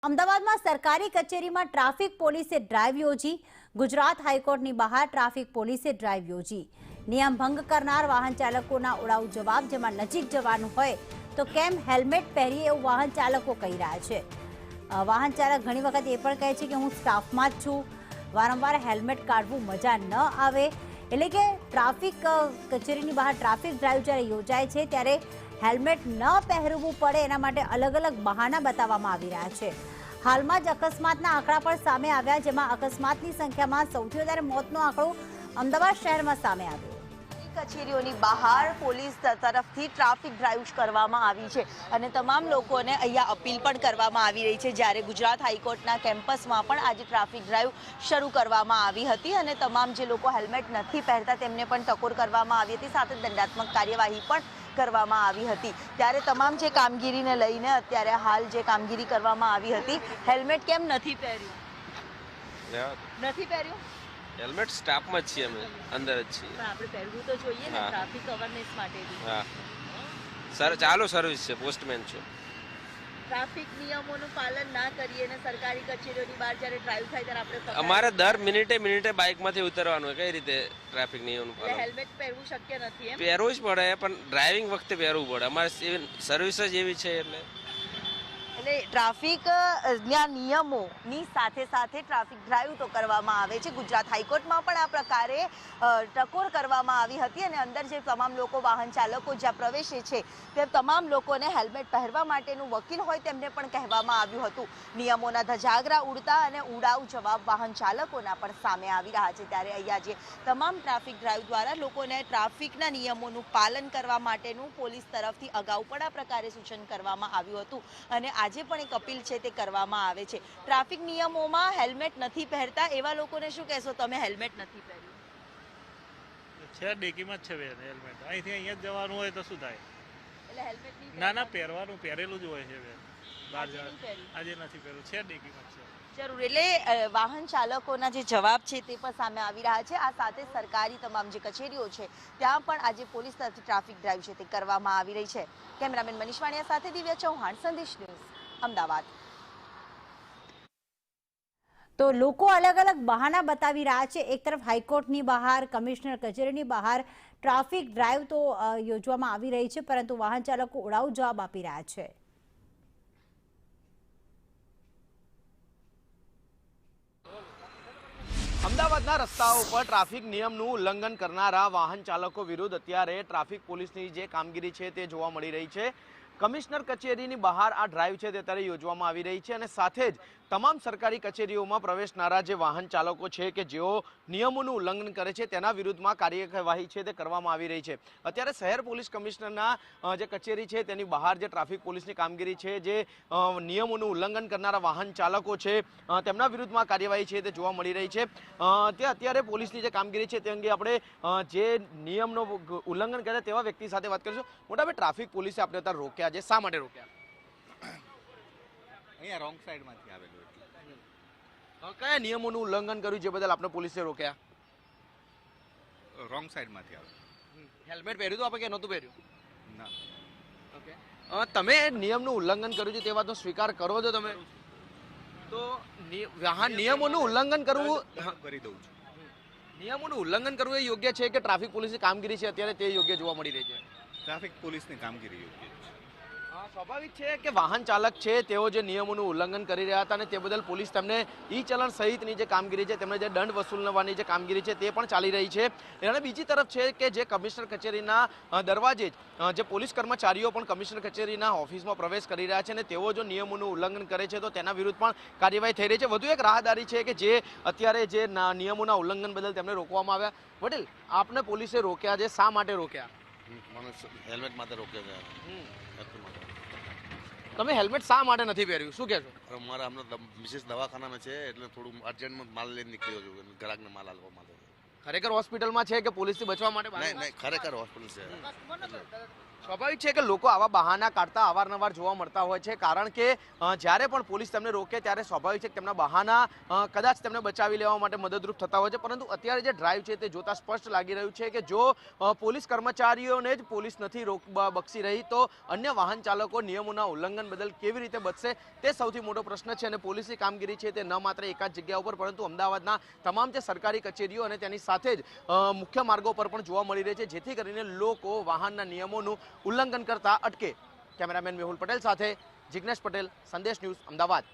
અમદાવાદમાં સરકારી કચેરીમાં ટ્રાફિક પોલીસે ડ્રાઈવ યોજી। ગુજરાત હાઈકોર્ટની બહાર ટ્રાફિક પોલીસે ડ્રાઈવ યોજી। નિયમ ભંગ કરનાર વાહન ચાલકોના ઉડાઉ જવાબ, જેમાં નજીક જવાનું હોય તો કેમ હેલ્મેટ પહેરીએ એવું વાહન ચાલકો કહી રહ્યા છે। વાહન ચાલક ઘણી વખત એ પણ કહે છે કે હું સ્ટાફમાં જ છું, વારંવાર હેલ્મેટ કાઢવું મજા ન આવે। એટલે કે ટ્રાફિક કચેરીની બહાર ટ્રાફિક ડ્રાઈવ જ્યારે યોજાય છે ત્યારે હેલ્મેટ ન પહેરવું પડે એના માટે અલગ અલગ બહાના બતાવવામાં આવી રહ્યા છે। હાલમાં જ અકસ્માતના આંકડા પણ સામે આવ્યા, જેમાં અકસ્માતની સંખ્યામાં સૌથી વધારે મોતનો આંકડો અમદાવાદ શહેરમાં સામે આવ્યો। કચેરીઓની બહાર પોલીસ તરફથી ટ્રાફિક ડ્રાઈવ કરવામાં આવી છે અને તમામ લોકોને અહીંયા અપીલ પણ કરવામાં આવી રહી છે। જ્યારે ગુજરાત હાઈકોર્ટના કેમ્પસમાં પણ આજે ટ્રાફિક ડ્રાઈવ શરૂ કરવામાં આવી હતી અને તમામ જે લોકો હેલ્મેટ નથી પહેરતા તેમને પણ ટકોર કરવામાં આવી હતી, સાથે દંડાત્મક કાર્યવાહી પણ કરવામાં આવી હતી। ત્યારે તમામ જે કામગીરીને લઈને અત્યારે હાલ જે કામગીરી કરવામાં આવી હતી, હેલ્મેટ કેમ નથી પહેર્યું? નથી પહેર્યું? હેલ્મેટ સ્ટાફમાં જ છીએ, અમે અંદર જ છીએ, પણ આપણે પહેરવું તો જોઈએ ને ટ્રાફિક અવેરનેસ માટે બી। હા સર, ચાલુ સર્વિસ છે, પોસ્ટમેન છું। ટ્રાફિક નિયમોનું પાલન ના કરીએ ને સરકારી કચેરીઓની બહાર જ્યારે ડ્રાઈવ થાય ત્યારે આપણે અમારે દર મિનિટે બાઇકમાંથી ઉતરવાનું, કઈ રીતે ટ્રાફિક નિયમનું પાલન? હેલ્મેટ પહેરવું શક્ય નથી એમ? પહેરવું જ પડે, પણ ડ્રાઇવિંગ વખતે પહેરવું પડે, અમારે સર્વિસ જ એવી છે। એટલે ટ્રાફિક ના નિયમોની સાથે સાથે ટ્રાફિક ડ્રાઈવ તો કરવામાં આવે છે। ગુજરાત હાઈકોર્ટમાં પણ આ પ્રકારે ટકોર કરવામાં આવી હતી અને અંદર જે તમામ લોકો વાહન ચાલકો જ્યાં પ્રવેશે છે તે તમામ લોકોને હેલ્મેટ પહેરવા માટેનું વકીલ હોય તેમને પણ કહેવામાં આવ્યું હતું। નિયમોના ધજાગરા ઉડતા અને ઉડાઉ જવાબ વાહન ચાલકોના પણ સામે આવી રહ્યા છે। ત્યારે અહીંયા જે તમામ ટ્રાફિક ડ્રાઈવ દ્વારા લોકોને ટ્રાફિકના નિયમોનું પાલન કરવા માટેનું પોલીસ તરફથી અગાઉ પણ આ પ્રકારે સૂચન કરવામાં આવ્યું હતું અને આજે પણ એક અપીલ છે તે કરવામાં આવે છે। ટ્રાફિક નિયમોમાં હેલ્મેટ નથી પહેરતા એવા લોકોને શું કહેશો તમે? હેલ્મેટ નથી પહેર્યું છે, ડેકીમાં જ છે હેલ્મેટ, અહીંથી અહીંયા જ જવાનું હોય તો શું થાય? એટલે હેલ્મેટ નહીં? ના, પહેરવાનું પહેરેલું જ હોય છે, બહાર જવાનું આજે નથી પહેર્યું, છે ડેકીમાં જ છે। જરૂર, એટલે વાહન ચાલકોના જે જવાબ છે તે પણ સામે આવી રહ્યા છે। આ સાથે સરકારી તમામ જે કચેરીઓ છે ત્યાં પણ આજે પોલીસ તરફથી ટ્રાફિક ડ્રાઈવ છે તે કરવામાં આવી રહી છે। કેમેરામેન મનીષ વાણિયા સાથે દિવ્યા ચૌહાણ, સંદેશ ન્યૂઝ, અમદાવાદ। તો લોકો અલગ અલગ બહાના બતાવી રહ્યા છે। એક તરફ હાઈકોર્ટની બહાર, કમિશનર કચેરીની બહાર ટ્રાફિક ડ્રાઈવ તો યોજવામાં આવી રહી છે, પરંતુ વાહન ચાલકો ઉડાઉ જવાબ આપી રહ્યા છે। અમદાવાદના રસ્તાઓ પર ટ્રાફિક નિયમનું ઉલ્લંઘન કરનારા વાહન ચાલકો વિરુદ્ધ અત્યારે ટ્રાફિક પોલીસની જે કામગીરી છે તે જોવા મળી રહી છે। કમિશનર કચેરીની બહાર આ ડ્રાઈવ છે તે અત્યારે યોજવામાં આવી રહી છે અને સાથે જ તમામ સરકારી કચેરીઓમાં પ્રવેશનારા જે વાહન ચાલકો છે કે જેઓ નિયમોનું ઉલ્લંઘન કરે છે તેના વિરુદ્ધમાં કાર્યવાહી છે તે કરવામાં આવી રહી છે। અત્યારે શહેર પોલીસ કમિશનરના જે કચેરી છે તેની બહાર જે ટ્રાફિક પોલીસની કામગીરી છે, જે નિયમોનું ઉલ્લંઘન કરનારા વાહન ચાલકો છે તેમના વિરુદ્ધમાં કાર્યવાહી છે તે જોવા મળી રહી છે। તે અત્યારે પોલીસની જે કામગીરી છે તે અંગે આપણે જે નિયમનો ઉલ્લંઘન કરે તેવા વ્યક્તિ સાથે વાત કરીશું। મોટાભાઈ, ટ્રાફિક પોલીસે આપણે અત્યારે રોક્યા છે, શા માટે રોક્યા? અહીંયા રોંગ સાઈડમાંથી આવેલું એટલે કયા નિયમોનું ઉલ્લંઘન કર્યું જે બદલ આપણે પોલીસે રોક્યા? રોંગ સાઈડમાંથી આવેલું। હેલ્મેટ પહેર્યું હતું આપણે કે નહોતું પહેર્યું? ના। ઓકે, તમે નિયમનું ઉલ્લંઘન કર્યું છે તે વાતનો સ્વીકાર કરો છો તમે? તો વાહન નિયમોનું ઉલ્લંઘન કરવું કરી દઉં છું। નિયમોનું ઉલ્લંઘન કરવું એ યોગ્ય છે કે ટ્રાફિક પોલીસની કામગીરી છે અત્યારે તે યોગ્ય જોવા મળી રહી છે? ટ્રાફિક પોલીસની કામગીરી યોગ્ય છે। સ્વાભાવિક છે કે વાહન ચાલક છે તેઓ જે નિયમોનું ઉલ્લંઘન કરી રહ્યા હતા અને તે બદલ પોલીસ તેમને ઈ ચલણ સહિતની જે કામગીરી છે, તેમને જે દંડ વસૂલવાની જે કામગીરી છે તે પણ ચાલી રહી છે। અને બીજી તરફ છે કે જે કમિશનર કચેરીના દરવાજે જ જે પોલીસ કર્મચારીઓ પણ કમિશનર કચેરીના ઓફિસમાં પ્રવેશ કરી રહ્યા છે અને તેઓ જો નિયમોનું ઉલ્લંઘન કરે છે તો તેના વિરુદ્ધ પણ કાર્યવાહી થઈ રહી છે। વધુ એક રાહદારી છે કે જે અત્યારે જે નિયમોના ઉલ્લંઘન બદલ તેમને રોકવામાં આવ્યા। વડીલ, આપને પોલીસે રોક્યા છે, શા માટે રોક્યા? મને હેલ્મેટ માટે રોક્યો છે। તમે હેલ્મેટ શા માટે નથી પહેર્યું, શું કહેશો? મારા હમણાં મિસિસ દવાખાનામાં છે એટલે થોડું અર્જન્ટમાં માલ લઈને નીકળ્યો છું, ગ્રાહકને માલ આપવા માટે। ખરેખર હોસ્પિટલમાં છે કે પોલીસથી બચવા માટે? નહીં, ખરેખર હોસ્પિટલ છે। સ્વાભાવિક છે કે લોકો આવા બહાના કાઢતા અવારનવાર જોવા મળતા હોય છે, કારણ કે જ્યારે પણ પોલીસ તેમને રોકે ત્યારે સ્વાભાવિક છે કે તેમના બહાના કદાચ તેમને બચાવી લેવા માટે મદદરૂપ થતા હોય છે, પરંતુ અત્યારે જે ડ્રાઈવ છે તે જોતા સ્પષ્ટ લાગી રહ્યું છે કે જો પોલીસ કર્મચારીઓને જ પોલીસ નથી બક્ષી રહી તો અન્ય વાહન ચાલકો નિયમોના ઉલ્લંઘન બદલ કેવી રીતે બચશે તે સૌથી મોટો પ્રશ્ન છે. અને પોલીસની કામગીરી છે તે ન માત્ર એકાદ જગ્યા ઉપર પરંતુ અમદાવાદના તમામ જે સરકારી કચેરીઓ અને તેની સાથે જ મુખ્ય માર્ગો પર પણ જોવા મળી રહી છે, જેથી કરીને લોકો વાહનના નિયમોનું ઉલ્લંઘન કરતા અટકે. કેમેરામેન મેહુલ પટેલ સાથે જિગ્નેશ પટેલ, સંદેશ ન્યૂઝ, અમદાવાદ.